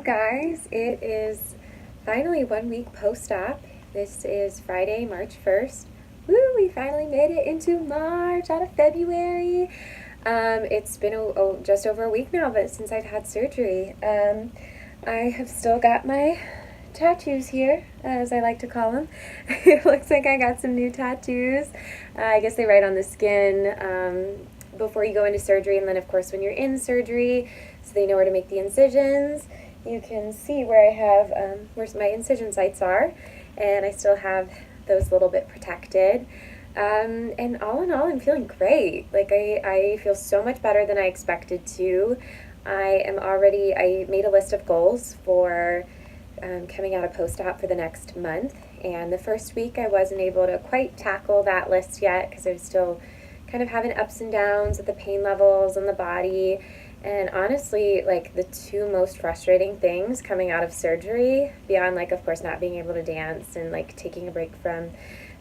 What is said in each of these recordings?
guys? It is finally 1 week post-op. This is Friday, March 1st. Woo, we finally made it into March out of February. It's been just over a week now, but since I've had surgery. I have still got my tattoos here, as I like to call them. It looks like I got some new tattoos. I guess they write on the skin before you go into surgery, and then of course when you're in surgery, so they know where to make the incisions. You can see where I have where my incision sites are, and I still have those a little bit protected. And all in all, I'm feeling great. Like I feel so much better than I expected to. I made a list of goals for coming out of post-op for the next month, and the first week I wasn't able to quite tackle that list yet because I was still kind of having ups and downs with the pain levels in the body. And honestly, like, the two most frustrating things coming out of surgery, beyond, like, of course, not being able to dance and, like, taking a break from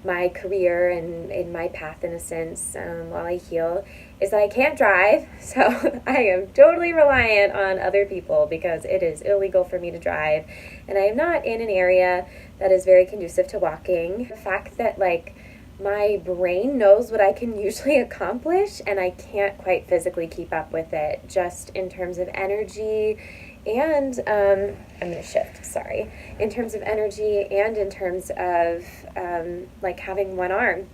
my career and in my path, in a sense, while I heal, is that I can't drive. So I am totally reliant on other people because it is illegal for me to drive. And I am not in an area that is very conducive to walking. The fact that, like, my brain knows what I can usually accomplish, and I can't quite physically keep up with it, just in terms of energy and, I'm going to shift, sorry, in terms of energy and in terms of, like, having one arm.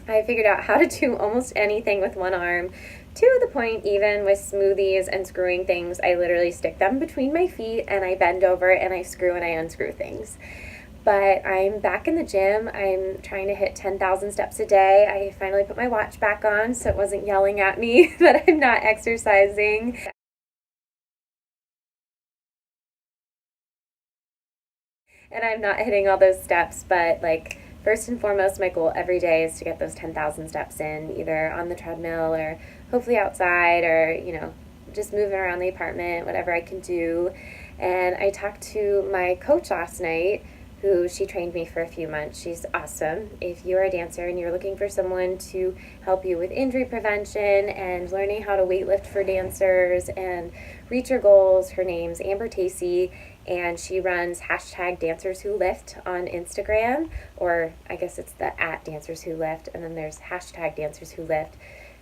I figured out how to do almost anything with one arm, to the point even with smoothies and screwing things. I literally stick them between my feet, and I bend over, and I screw and I unscrew things. But I'm back in the gym. I'm trying to hit 10,000 steps a day. I finally put my watch back on so it wasn't yelling at me that I'm not exercising. And I'm not hitting all those steps, but, like, first and foremost, my goal every day is to get those 10,000 steps in, either on the treadmill or hopefully outside, or, you know, just moving around the apartment, whatever I can do. And I talked to my coach last night, she trained me for a few months. She's awesome. If you're a dancer and you're looking for someone to help you with injury prevention and learning how to weightlift for dancers and reach your goals, her name's Amber Tacey, and she runs #DancersWhoLift on Instagram, or I guess it's the @DancersWhoLift, and then there's #DancersWhoLift.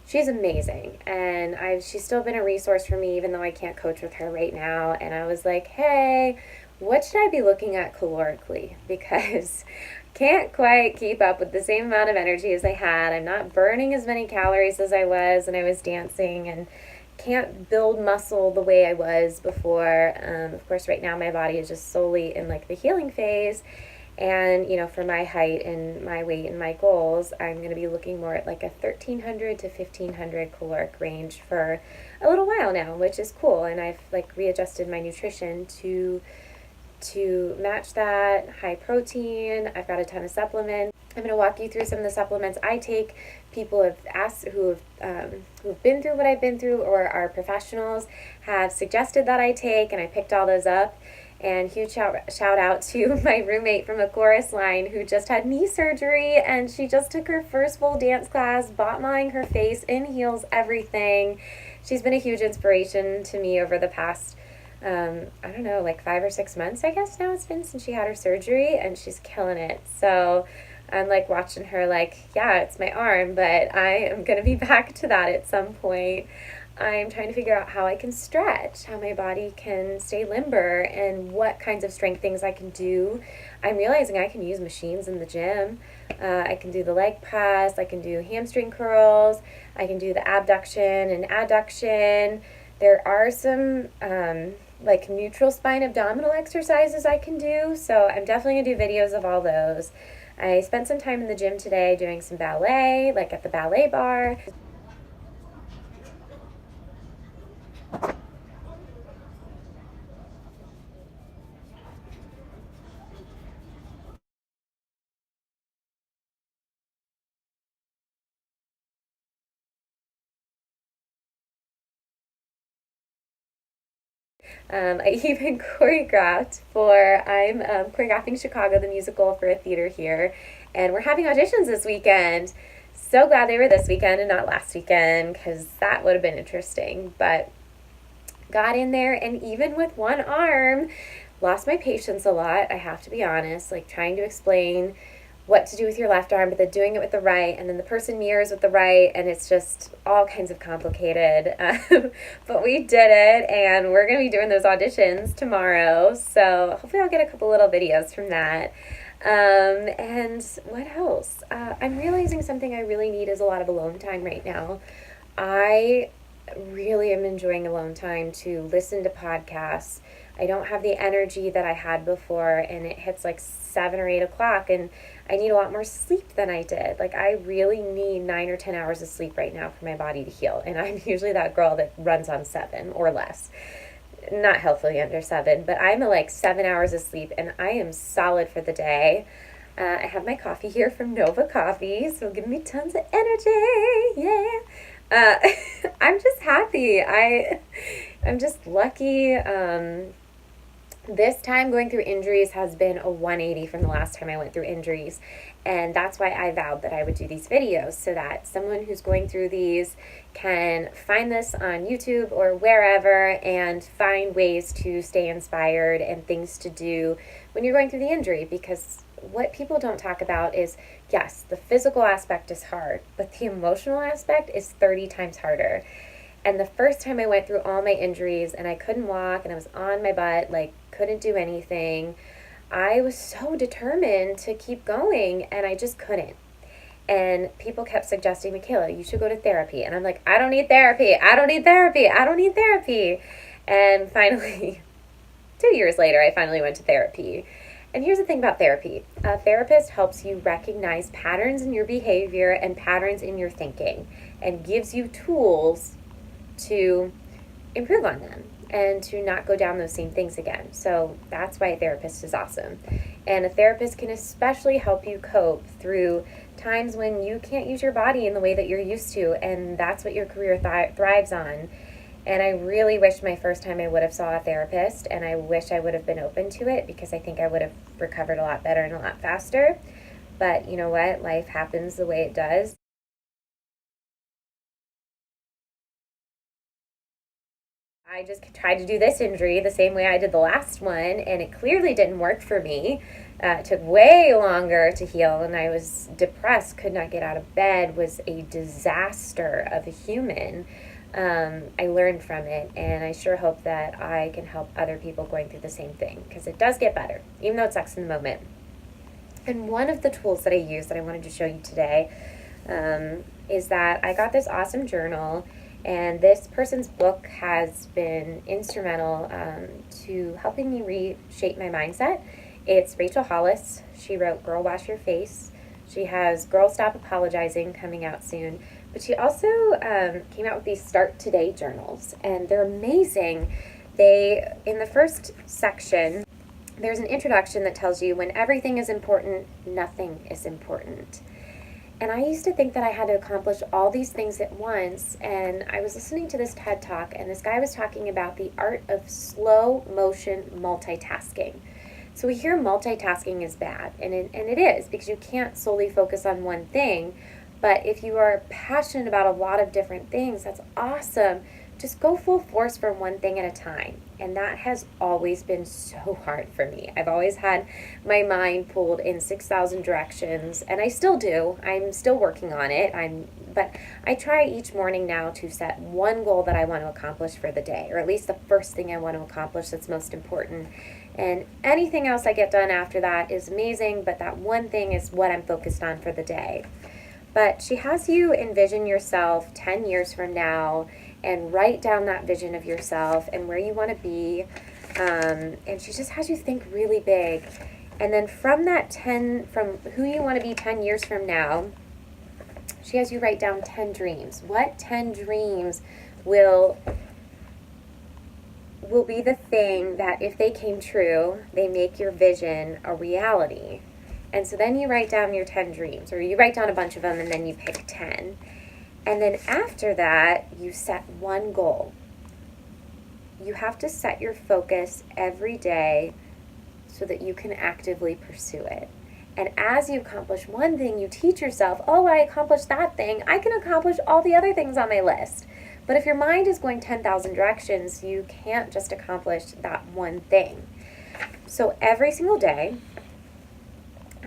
She's amazing, and she's still been a resource for me, even though I can't coach with her right now. And I was like, hey, what should I be looking at calorically? Because can't quite keep up with the same amount of energy as I had. I'm not burning as many calories as I was when I was dancing, and can't build muscle the way I was before. Of course, right now my body is just solely in, like, the healing phase. And, you know, for my height and my weight and my goals, I'm going to be looking more at, like, a 1,300 to 1,500 caloric range for a little while now, which is cool. And I've, like, readjusted my nutrition to match that. High protein. I've got a ton of supplements. I'm going to walk you through some of the supplements I take. People have asked, who've been through what I've been through, or are professionals, have suggested that I take, and I picked all those up. And huge shout out to my roommate from a chorus line who just had knee surgery, and she just took her first full dance class, bottoming her face in heels, everything. She's been a huge inspiration to me over the past, I don't know, like 5 or 6 months, I guess now it's been since she had her surgery, and she's killing it. So I'm, like, watching her, like, yeah, it's my arm, but I am going to be back to that at some point. I'm trying to figure out how I can stretch, how my body can stay limber, and what kinds of strength things I can do. I'm realizing I can use machines in the gym. I can do the leg press, I can do hamstring curls, I can do the abduction and adduction. There are some like neutral spine abdominal exercises I can do, so I'm definitely going to do videos of all those. I spent some time in the gym today doing some ballet, like at the ballet bar. I even choreographed I'm choreographing Chicago the musical for a theater here, and we're having auditions this weekend. So glad they were this weekend and not last weekend, because that would have been interesting. But got in there, and even with one arm, lost my patience a lot, I have to be honest, like trying to explain what to do with your left arm, but then doing it with the right, and then the person mirrors with the right, and it's just all kinds of complicated. But we did it, and we're going to be doing those auditions tomorrow, so hopefully I'll get a couple little videos from that. And what else? I'm realizing something I really need is a lot of alone time right now. I really am enjoying alone time to listen to podcasts. I don't have the energy that I had before, and it hits like 7 or 8 o'clock, and I need a lot more sleep than I did. Like, I really need 9 or 10 hours of sleep right now for my body to heal, and I'm usually that girl that runs on 7 or less. Not healthily under 7, but I'm at like 7 hours of sleep, and I am solid for the day. I have my coffee here from Nova Coffee, so it'll give me tons of energy. Yeah. I'm just happy. I'm just lucky. This time going through injuries has been a 180 from the last time I went through injuries. And that's why I vowed that I would do these videos, so that someone who's going through these can find this on YouTube or wherever and find ways to stay inspired and things to do when you're going through the injury. Because what people don't talk about is, yes, the physical aspect is hard, but the emotional aspect is 30 times harder. And the first time I went through all my injuries and I couldn't walk and I was on my butt, like couldn't do anything, I was so determined to keep going, and I just couldn't. And people kept suggesting, Makayla, you should go to therapy. And I'm like, I don't need therapy. I don't need therapy. I don't need therapy. And finally, 2 years later, I finally went to therapy. And here's the thing about therapy. A therapist helps you recognize patterns in your behavior and patterns in your thinking, and gives you tools to improve on them and to not go down those same things again. So that's why a therapist is awesome. And a therapist can especially help you cope through times when you can't use your body in the way that you're used to, and that's what your career thrives on. And I really wish my first time I would have saw a therapist, and I wish I would have been open to it, because I think I would have recovered a lot better and a lot faster. But you know what? Life happens the way it does. I just tried to do this injury the same way I did the last one, and it clearly didn't work for me. It took way longer to heal, and I was depressed, could not get out of bed, was a disaster of a human. I learned from it, and I sure hope that I can help other people going through the same thing, because it does get better, even though it sucks in the moment. And one of the tools that I use that I wanted to show you today is that I got this awesome journal, and this person's book has been instrumental to helping me reshape my mindset. It's Rachel Hollis. She wrote Girl Wash Your Face. She has Girl Stop Apologizing coming out soon. But she also came out with these Start Today journals, and they're amazing. In the first section, there's an introduction that tells you when everything is important, nothing is important. And I used to think that I had to accomplish all these things at once, and I was listening to this TED Talk, and this guy was talking about the art of slow motion multitasking. So we hear multitasking is bad, and it is, because you can't solely focus on one thing. But if you are passionate about a lot of different things, that's awesome. Just go full force from one thing at a time. And that has always been so hard for me. I've always had my mind pulled in 6,000 directions, and I still do. I'm still working on it. But I try each morning now to set one goal that I want to accomplish for the day, or at least the first thing I want to accomplish that's most important. And anything else I get done after that is amazing, but that one thing is what I'm focused on for the day. But she has you envision yourself 10 years from now and write down that vision of yourself and where you want to be. And she just has you think really big. And then from who you want to be 10 years from now, she has you write down 10 dreams. What 10 dreams will be the thing that if they came true, they make your vision a reality? And so then you write down your 10 dreams, or you write down a bunch of them and then you pick 10. And then after that, you set one goal. You have to set your focus every day so that you can actively pursue it. And as you accomplish one thing, you teach yourself, oh, I accomplished that thing, I can accomplish all the other things on my list. But if your mind is going 10,000 directions, you can't just accomplish that one thing. So every single day,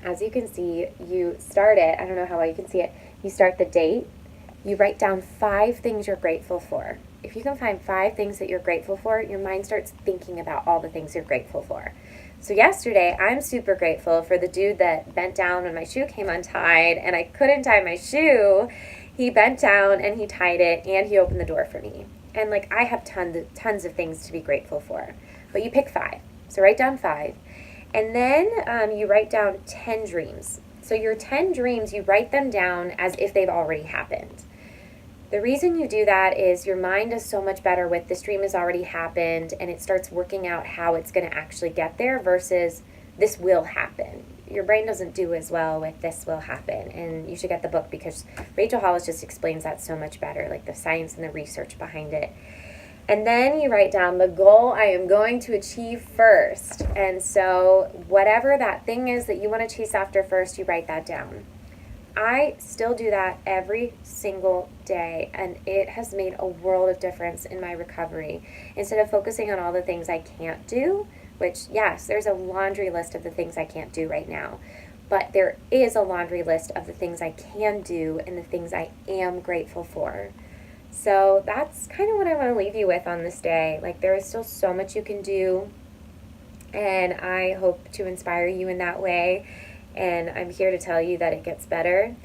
as you can see, you start it. I don't know how well you can see it. You start the date. You write down 5 things you're grateful for. If you can find 5 things that you're grateful for, your mind starts thinking about all the things you're grateful for. So yesterday, I'm super grateful for the dude that bent down when my shoe came untied and I couldn't tie my shoe. He bent down and he tied it and he opened the door for me. And like, I have tons of things to be grateful for. But you pick 5. So write down 5. And then you write down 10 dreams. So your 10 dreams, you write them down as if they've already happened. The reason you do that is your mind does so much better with this dream has already happened, and it starts working out how it's going to actually get there versus this will happen. Your brain doesn't do as well with this will happen, and you should get the book because Rachel Hollis just explains that so much better, like the science and the research behind it. And then you write down the goal I am going to achieve first. And so whatever that thing is that you want to chase after first, you write that down. I still do that every single day, and it has made a world of difference in my recovery. Instead of focusing on all the things I can't do, which, yes, there's a laundry list of the things I can't do right now, but there is a laundry list of the things I can do and the things I am grateful for. So that's kind of what I want to leave you with on this day. Like, there is still so much you can do, and I hope to inspire you in that way. And I'm here to tell you that it gets better.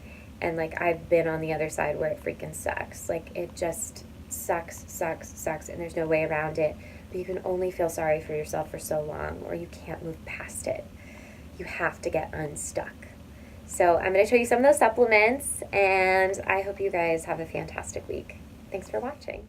And like, I've been on the other side where it freaking sucks. Like, it just sucks, and there's no way around it. But you can only feel sorry for yourself for so long, or you can't move past it. You have to get unstuck. So I'm going to show you some of those supplements, and I hope you guys have a fantastic week. Thanks for watching.